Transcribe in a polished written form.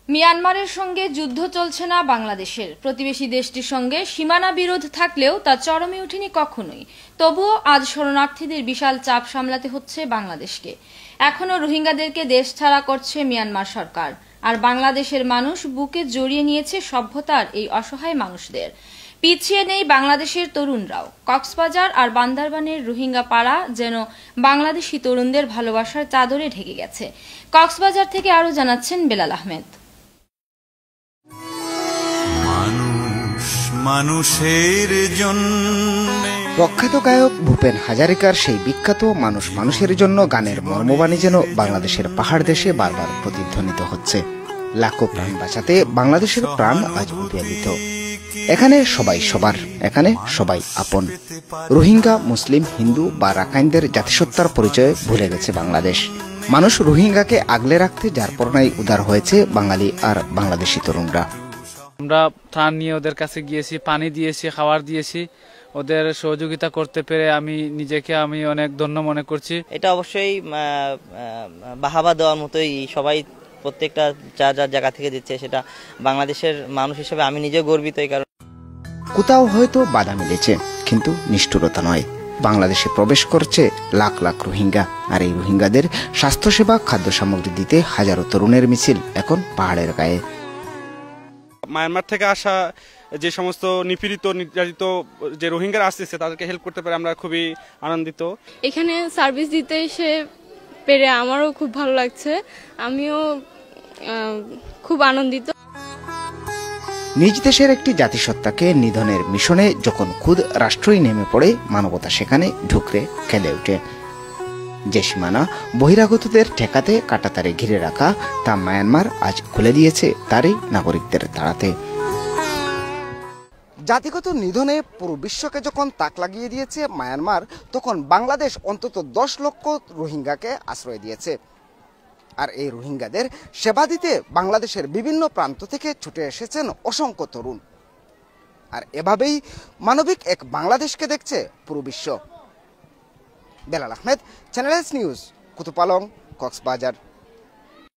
মিয়ানমারের সঙ্গে যুদ্ধ চলছে না বাংলাদেশের। প্রতিবেশী দেশটির সঙ্গে সীমানা বিরোধ থাকলেও তা চরমে ওঠেনি কখনোই। তবুও আজ শরণার্থীদের বিশাল চাপ সামলাতে হচ্ছে বাংলাদেশকে। এখনো রোহিঙ্গাদেরকে দেশ ছাড়া করছে মিয়ানমার সরকার, আর বাংলাদেশের মানুষ বুকে জড়িয়ে নিয়েছে সভ্যতার এই অসহায় মানুষদের। পিছিয়ে নেই বাংলাদেশের তরুণরাও। কক্সবাজার আর বান্দরবানের রোহিঙ্গা পাড়া যেন বাংলাদেশি তরুণদের ভালোবাসার চাদরে ঢেকে গেছে। কক্সবাজার থেকে আরো জানাচ্ছেন বেলাল আহমেদ। মানুষের জন্য প্রখ্যাত গায়ক ভূপেন হাজারিকার সেই বিখ্যাত মানুষ মানুষের জন্য গানের মর্মবাণী যেন বাংলাদেশের পাহাড় দেশে বারবার প্রতিধ্বনিত হচ্ছে। লাখো প্রাণ বাঁচাতে বাংলাদেশের প্রাণ আজ উৎপাদিত। এখানে সবাই সবার, এখানে সবাই আপন। রোহিঙ্গা, মুসলিম, হিন্দু বা রাখাইনদের জাতিসত্তার পরিচয় ভুলে গেছে বাংলাদেশ। মানুষ রোহিঙ্গাকে আগলে রাখতে যার পরনাই উদার হয়েছে বাঙালি আর বাংলাদেশি তরুণরা। আমরা ত্রাণ নিয়ে ওদের কাছে গিয়েছি, পানি দিয়েছি, খাবার দিয়েছি। ওদের সহযোগিতা করতে পেরে আমি নিজেকে অনেক ধন্য মনে করছি। এটা অবশ্যই বাহাবা দেওয়ার মতোই। সবাই প্রত্যেকটা যার যার জায়গা থেকে দিচ্ছে, সেটা বাংলাদেশের মানুষ হিসেবে আমি নিজে গর্বিত। এই কারণে কোথাও হয়তো বাধা মিলেছে, কিন্তু নিষ্ঠুরতা নয়। বাংলাদেশে প্রবেশ করছে লাখ লাখ রোহিঙ্গা, আর এই রোহিঙ্গাদের স্বাস্থ্যসেবা, খাদ্য সামগ্রী দিতে হাজারো তরুণের মিছিল এখন পাহাড়ের গায়ে। মায়ানমার থেকে আসা যে সমস্ত নিপীড়িত নির্যাতিত যে রোহিঙ্গারা আসতেছে, তাদেরকে হেল্প করতে পেরে আমরা খুবই আনন্দিত। এখানে সার্ভিস দিতে এসে পেরে আমারও খুব ভালো লাগছে, আমিও খুব আনন্দিত। নিজ দেশের একটি জাতিসত্তাকে নিধনের মিশনে যখন খুদ রাষ্ট্রই নেমে পড়ে, মানবতা সেখানে ঢুকরে খেলে ওঠে। যে সীমানা বহিরাগতদের ঠেকাতে কাঁটাতারে ঘিরে রাখা, তা মায়ানমার আজ খুলে দিয়েছে তারই নাগরিকদের তাড়াতে। জাতিগত নিধনে পুরো বিশ্বকে যখন তাক লাগিয়ে দিয়েছে মায়ানমার, তখন বাংলাদেশ অন্তত 10 লক্ষ রোহিঙ্গাকে আশ্রয় দিয়েছে। আর এই রোহিঙ্গাদের সেবা দিতে বাংলাদেশের বিভিন্ন প্রান্ত থেকে ছুটে এসেছেন অসংখ্য তরুণ। আর এভাবেই মানবিক এক বাংলাদেশকে দেখছে পুরো বিশ্ব। Belal Ahmed, channel S news, Kutupalong, Cox's Bazar.